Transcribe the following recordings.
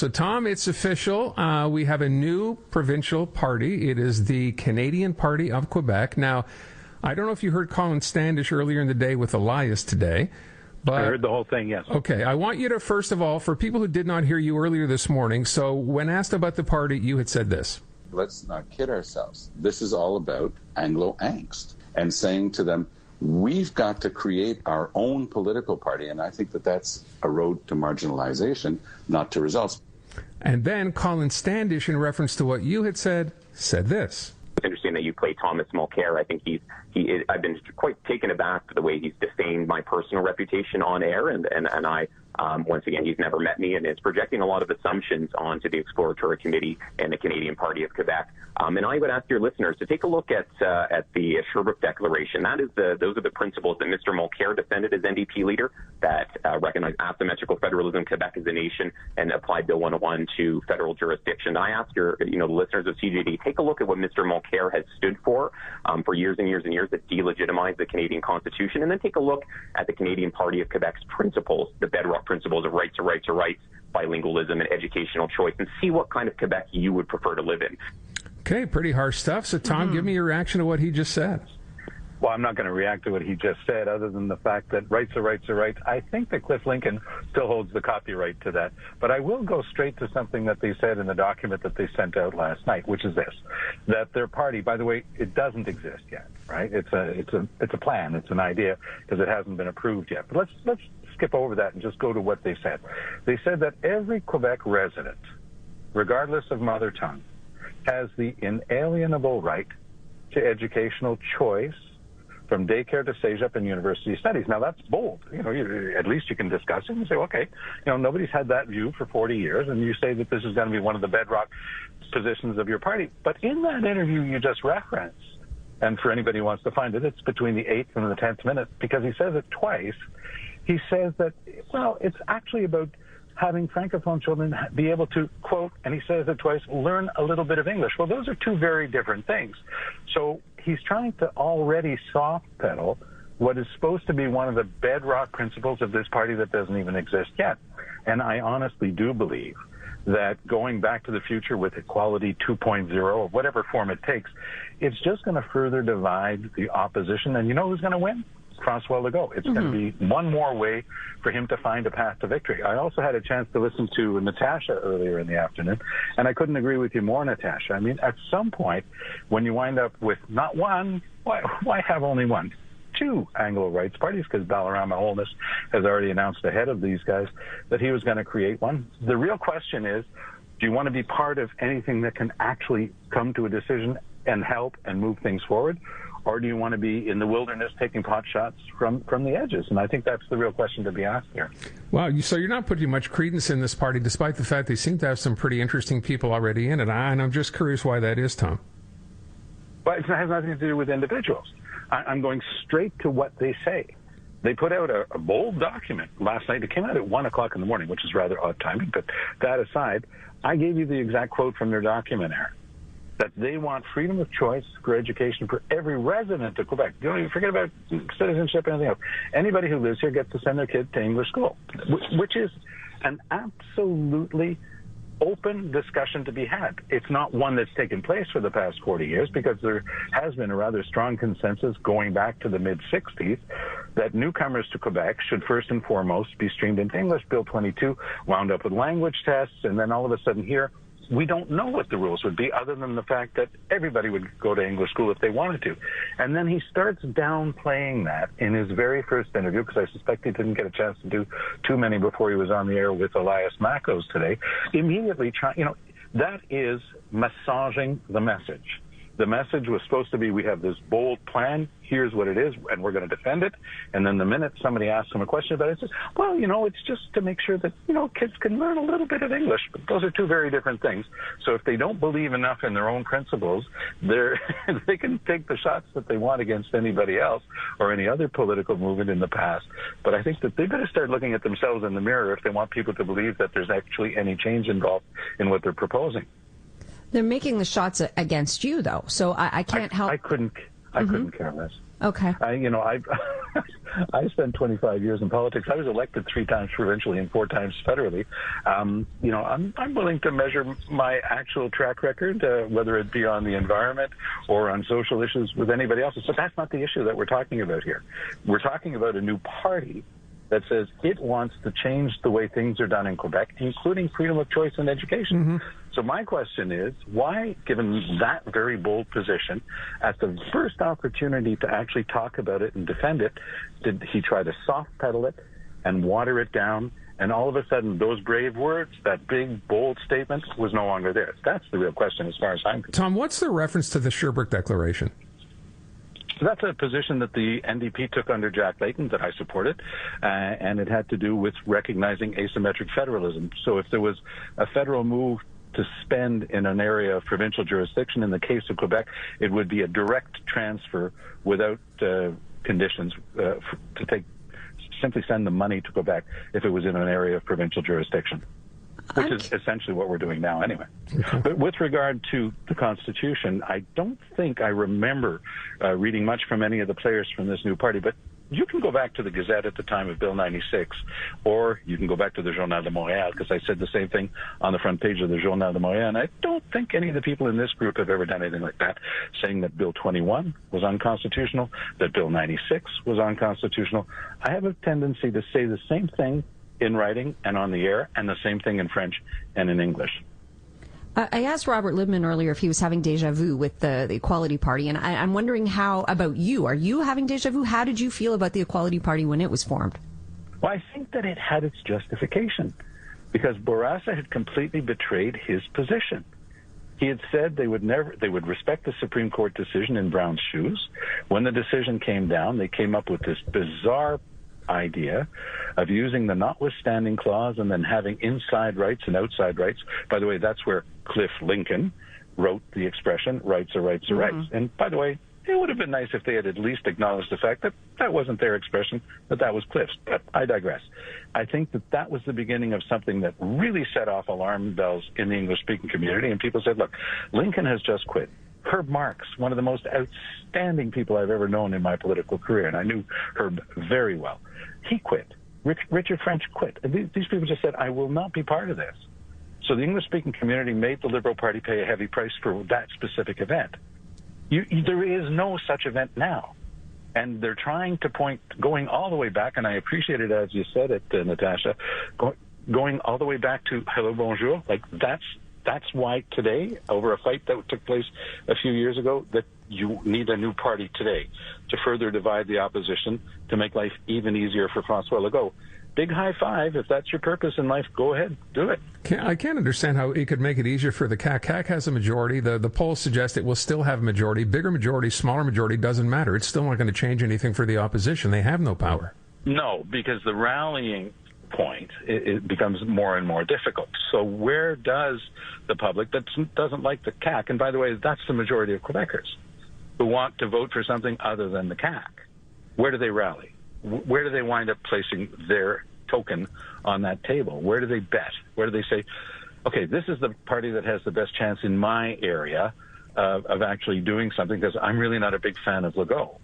So, Tom, it's official. We have a new provincial party. It is the Canadian Party of Quebec. Now, I don't know if you heard Colin Standish earlier in the day with Elias today. But, I heard the whole thing, yes. Okay, I want you to, first of all, for people who did not hear you earlier this morning, so when asked about the party, you had said this. Let's not kid ourselves. This is all about Anglo angst and saying to them, we've got to create our own political party, and I think that that's a road to marginalization, not to results. And then Colin Standish, in reference to what you had said this. It's interesting that you play Thomas Mulcair. I think I've been quite taken aback to the way he's defamed my personal reputation on air, and I once again, he's never met me, and it's projecting a lot of assumptions onto the Exploratory Committee and the Canadian Party of Quebec. And I would ask your listeners to take a look at the Sherbrooke Declaration. Those are the principles that Mr. Mulcair defended as NDP leader, that recognize asymmetrical federalism, Quebec as a nation, and apply Bill 101 to federal jurisdiction. I ask the listeners of CJD, take a look at what Mr. Mulcair has stood for years and years and years, that delegitimized the Canadian Constitution, and then take a look at the Canadian Party of Quebec's principles, the bedrock principles of rights are rights are rights, bilingualism and educational choice, and see what kind of Quebec you would prefer to live in. Okay, pretty harsh stuff. So, Tom, give me your reaction to what he just said. Well, I'm not going to react to what he just said, other than the fact that rights are rights are rights. I think that Cliff Lincoln still holds the copyright to that. But I will go straight to something that they said in the document that they sent out last night, which is this: that their party, by the way, it doesn't exist yet, right? It's a plan, it's an idea, because it hasn't been approved yet. But let's skip over that and just go to what they said. They said that every Quebec resident, regardless of mother tongue, has the inalienable right to educational choice, from daycare to CEGEP and university studies. Now, that's bold. At least you can discuss it and say, okay, nobody's had that view for 40 years, and you say that this is going to be one of the bedrock positions of your party. But in that interview you just referenced, and for anybody who wants to find it, it's between the 8th and the 10th minute, because he says it twice. He says that, it's actually about having Francophone children be able to, quote, and he says it twice, learn a little bit of English. Well, those are two very different things. So he's trying to already soft pedal what is supposed to be one of the bedrock principles of this party that doesn't even exist yet. And I honestly do believe that going back to the future with Equality 2.0, or whatever form it takes, it's just going to further divide the opposition. And you know who's going to win? Francois Legault. It's going to be one more way for him to find a path to victory. I also had a chance to listen to Natasha earlier in the afternoon, and I couldn't agree with you more, Natasha. I mean, at some point, when you wind up with not one, why have only one? Two Anglo rights parties, because Balarama Holness has already announced ahead of these guys that he was going to create one. The real question is, do you want to be part of anything that can actually come to a decision and help and move things forward? Or do you want to be in the wilderness taking pot shots from the edges? And I think that's the real question to be asked here. Wow, so you're not putting much credence in this party, despite the fact they seem to have some pretty interesting people already in it. And I'm just curious why that is, Tom. But it has nothing to do with individuals. I'm going straight to what they say. They put out a bold document last night. It came out at 1 o'clock in the morning, which is rather odd timing. But that aside, I gave you the exact quote from their document, Aaron, that they want freedom of choice for education for every resident of Quebec. Don't even forget about citizenship and anything else. Anybody who lives here gets to send their kid to English school, which is an absolutely open discussion to be had. It's not one that's taken place for the past 40 years, because there has been a rather strong consensus going back to the mid-60s that newcomers to Quebec should first and foremost be streamed into English. Bill 22 wound up with language tests, and then all of a sudden here, we don't know what the rules would be, other than the fact that everybody would go to English school if they wanted to. And then he starts downplaying that in his very first interview, because I suspect he didn't get a chance to do too many before he was on the air with Elias Makos today. Immediately that is massaging the message. The message was supposed to be, we have this bold plan, here's what it is, and we're going to defend it. And then the minute somebody asks him a question about it, it says, well, it's just to make sure that, kids can learn a little bit of English. But those are two very different things. So if they don't believe enough in their own principles, they can take the shots that they want against anybody else or any other political movement in the past. But I think that they better start looking at themselves in the mirror if they want people to believe that there's actually any change involved in what they're proposing. They're making the shots against you, though, so I can't help. I couldn't care less. Okay. I spent 25 years in politics. I was elected 3 times provincially and 4 times federally. I'm willing to measure my actual track record, whether it be on the environment or on social issues with anybody else. But that's not the issue that we're talking about here. We're talking about a new party that says it wants to change the way things are done in Quebec, including freedom of choice in education. Mm-hmm. So my question is, why, given that very bold position, at the first opportunity to actually talk about it and defend it, did he try to soft pedal it and water it down? And all of a sudden, those brave words, that big, bold statement, was no longer there. That's the real question as far as I'm concerned. Tom, what's the reference to the Sherbrooke Declaration? So that's a position that the NDP took under Jack Layton that I supported, and it had to do with recognizing asymmetric federalism. So if there was a federal move to spend in an area of provincial jurisdiction, in the case of Quebec, it would be a direct transfer without conditions to simply send the money to Quebec if it was in an area of provincial jurisdiction, which is essentially what we're doing now anyway. Okay. But with regard to the Constitution, I don't think I remember reading much from any of the players from this new party, but you can go back to the Gazette at the time of Bill 96, or you can go back to the Journal de Montréal, because I said the same thing on the front page of the Journal de Montréal, and I don't think any of the people in this group have ever done anything like that, saying that Bill 21 was unconstitutional, that Bill 96 was unconstitutional. I have a tendency to say the same thing in writing and on the air, and the same thing in French and in English. I asked Robert Libman earlier if he was having déjà vu with the Equality Party, and I'm wondering how about you. Are you having déjà vu? How did you feel about the Equality Party when it was formed? Well, I think that it had its justification, because Bourassa had completely betrayed his position. He had said they would respect the Supreme Court decision in Brown's shoes. When the decision came down, they came up with this bizarre idea of using the notwithstanding clause and then having inside rights and outside rights. By the way, that's where Cliff Lincoln wrote the expression, rights are rights are rights. And by the way, it would have been nice if they had at least acknowledged the fact that that wasn't their expression, that was Cliff's. But I digress. I think that was the beginning of something that really set off alarm bells in the English-speaking community, and people said, look, Lincoln has just quit. Herb Marks, one of the most outstanding people I've ever known in my political career, and I knew Herb very well. He quit. Richard French quit. These people just said, I will not be part of this. So the English-speaking community made the Liberal Party pay a heavy price for that specific event. There is no such event now. And they're trying to point, going all the way back, and I appreciate it as you said it, Natasha, going all the way back to Hello Bonjour. Like, that's why today, over a fight that took place a few years ago, that you need a new party today to further divide the opposition, to make life even easier for François Legault. Big high five. If that's your purpose in life, go ahead, do it. I can't understand how it could make it easier for the CAQ. CAQ has a majority. The polls suggest it will still have a majority. Bigger majority, smaller majority, doesn't matter. It's still not going to change anything for the opposition. They have no power. No, because the rallying point, it becomes more and more difficult. So where does the public that doesn't like the CAQ, and by the way, that's the majority of Quebecers, who want to vote for something other than the CAQ, where do they rally? Where do they wind up placing their token on that table? Where do they bet? Where do they say, okay, this is the party that has the best chance in my area of actually doing something, because I'm really not a big fan of Legault.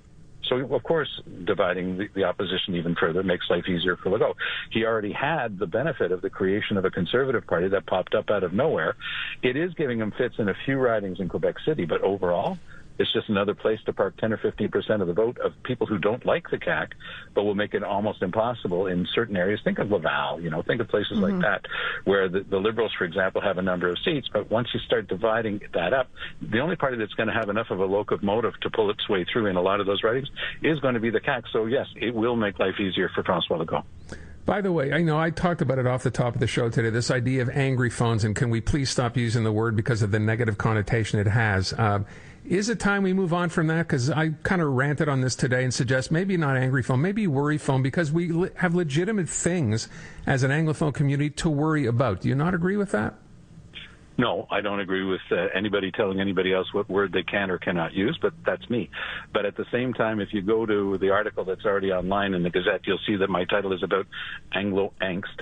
So, of course, dividing the opposition even further makes life easier for Legault. He already had the benefit of the creation of a Conservative Party that popped up out of nowhere. It is giving him fits in a few ridings in Quebec City, but overall, it's just another place to park 10 or 15% of the vote of people who don't like the CAQ, but will make it almost impossible in certain areas. Think of Laval, think of places like that, where the Liberals, for example, have a number of seats. But once you start dividing that up, the only party that's going to have enough of a locomotive to pull its way through in a lot of those ridings is going to be the CAQ. So, yes, it will make life easier for François Legault. By the way, I know I talked about it off the top of the show today, this idea of angry phones, and can we please stop using the word because of the negative connotation it has. Is it time we move on from that? Because I kind of ranted on this today and suggest maybe not Angryphone, maybe Worryphone, because we have legitimate things as an Anglophone community to worry about. Do you not agree with that? No, I don't agree with anybody telling anybody else what word they can or cannot use, but that's me. But at the same time, if you go to the article that's already online in the Gazette, you'll see that my title is about Anglo Angst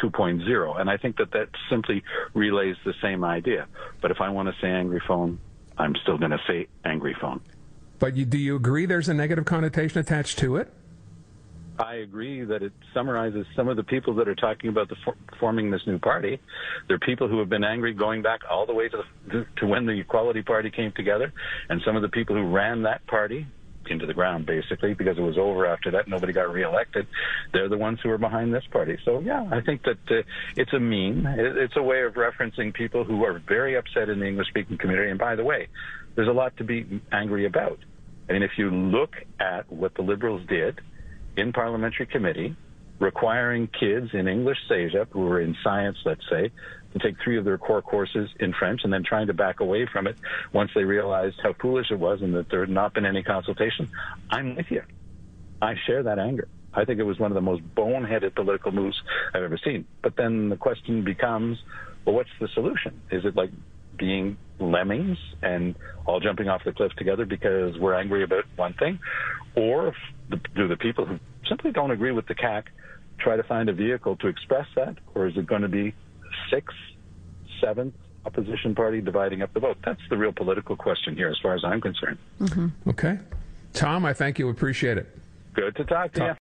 2.0, and I think that simply relays the same idea. But if I want to say Angryphone, I'm still going to say Angryphone. But do you agree there's a negative connotation attached to it? I agree that it summarizes some of the people that are talking about forming this new party. They're people who have been angry going back all the way to when the Equality Party came together, and some of the people who ran that party into the ground, basically, because it was over after that. Nobody got reelected. They're the ones who are behind this party. So, yeah, I think that it's a meme. It's a way of referencing people who are very upset in the English-speaking community. And by the way, there's a lot to be angry about. I mean, if you look at what the Liberals did in parliamentary committee, requiring kids in English CEGEP who were in science, let's say, to take 3 of their core courses in French and then trying to back away from it once they realized how foolish it was and that there had not been any consultation, I'm with you. I share that anger. I think it was one of the most boneheaded political moves I've ever seen. But then the question becomes, well, what's the solution? Is it like being lemmings and all jumping off the cliff together because we're angry about one thing? Or do the people who simply don't agree with the CAC try to find a vehicle to express that? Or is it going to be 6th, 7th opposition party dividing up the vote? That's the real political question here as far as I'm concerned. Okay. Tom, I thank you. Appreciate it. Good to talk to you.